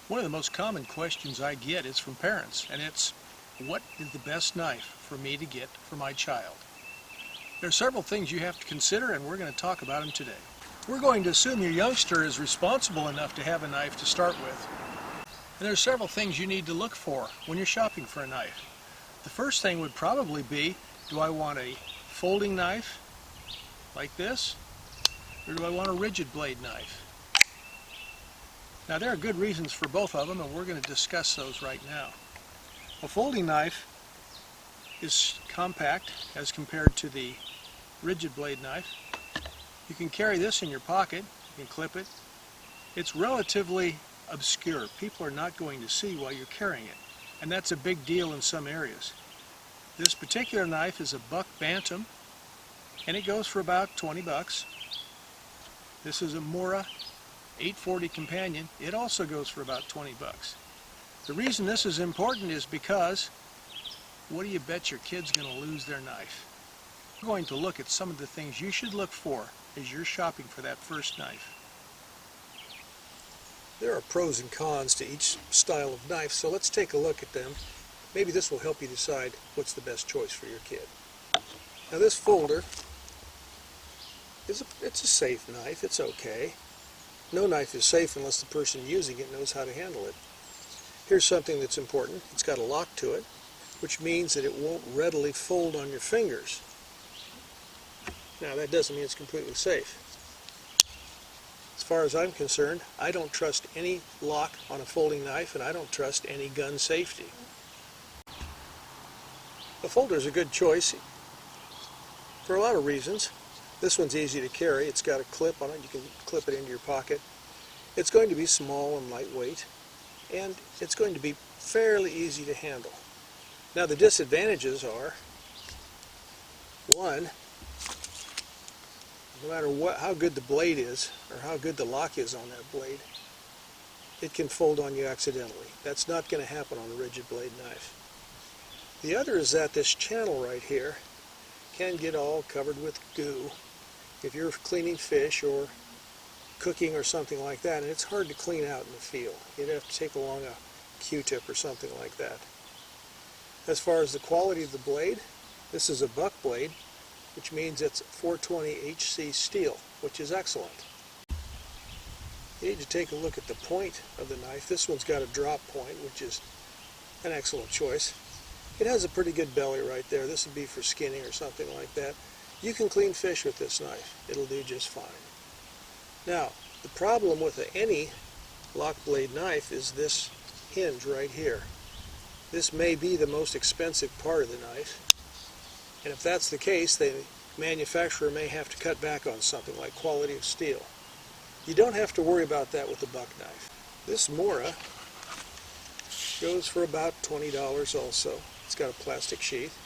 One of the most common questions I get is from parents, and it's, what is the best knife for me to get for my child? There are several things you have to consider, and we're going to talk about them today. We're going to assume your youngster is responsible enough to have a knife to start with. And there are several things you need to look for when you're shopping for a knife. The first thing would probably be, do I want a folding knife like this, or do I want a rigid blade knife? Now there are good reasons for both of them, and we're going to discuss those right now. A folding knife is compact as compared to the rigid blade knife. You can carry this in your pocket, you can clip it. It's relatively obscure. People are not going to see while you're carrying it, and that's a big deal in some areas. This particular knife is a buck bantam, and it goes for about 20 bucks. This is a Mora 840 companion. It also goes for about 20 bucks. The reason this is important is because what do you bet your kid's going to lose their knife? We're going to look at some of the things you should look for as you're shopping for that first knife. There are pros and cons to each style of knife, so let's take a look at them. Maybe this will help you decide what's the best choice for your kid. Now this folder it's a safe knife. It's okay. No knife is safe unless the person using it knows how to handle it. Here's something that's important. It's got a lock to it, which means that it won't readily fold on your fingers. Now that doesn't mean it's completely safe. As far as I'm concerned, I don't trust any lock on a folding knife, and I don't trust any gun safety. A folder is a good choice for a lot of reasons. This one's easy to carry. It's got a clip on it. You can clip it into your pocket. It's going to be small and lightweight, and it's going to be fairly easy to handle. Now the disadvantages are, one, no matter how good the blade is or how good the lock is on that blade, it can fold on you accidentally. That's not going to happen on a rigid blade knife. The other is that this channel right here can get all covered with goo if you're cleaning fish or cooking or something like that, and it's hard to clean out in the field. You'd have to take along a Q-tip or something like that. As far as the quality of the blade, this is a buck blade, which means it's 420 HC steel, which is excellent. You need to take a look at the point of the knife. This one's got a drop point, which is an excellent choice. It has a pretty good belly right there. This would be for skinning or something like that. You can clean fish with this knife. It'll do just fine. Now, the problem with any lock blade knife is this hinge right here. This may be the most expensive part of the knife, and if that's the case, the manufacturer may have to cut back on something like quality of steel. You don't have to worry about that with the buck knife. This Mora goes for about $20 also. It's got a plastic sheath,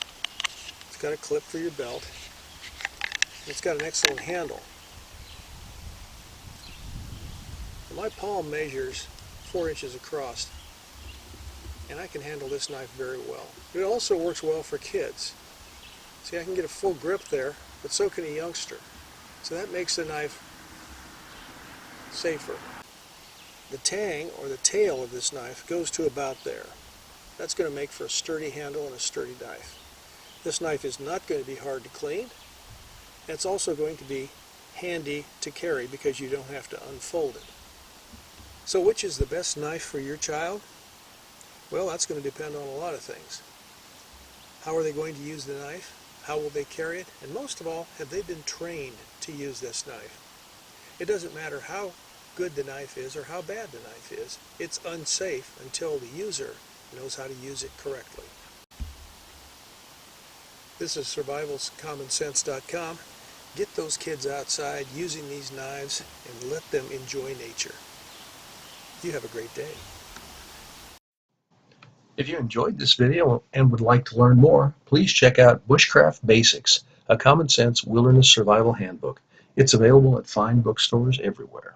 it's got a clip for your belt, and it's got an excellent handle. My palm measures 4 inches across, and I can handle this knife very well. It also works well for kids. See, I can get a full grip there, but so can a youngster. So that makes the knife safer. The tang, or the tail of this knife, goes to about there. That's going to make for a sturdy handle and a sturdy knife. This knife is not going to be hard to clean, and it's also going to be handy to carry because you don't have to unfold it. So which is the best knife for your child? Well, that's going to depend on a lot of things. How are they going to use the knife? How will they carry it? And most of all, have they been trained to use this knife? It doesn't matter how good the knife is or how bad the knife is. It's unsafe until the user knows how to use it correctly. This is survivalscommonsense.com. Get those kids outside using these knives and let them enjoy nature. You have a great day. If you enjoyed this video and would like to learn more, please check out Bushcraft Basics, a common sense wilderness survival handbook. It's available at fine bookstores everywhere.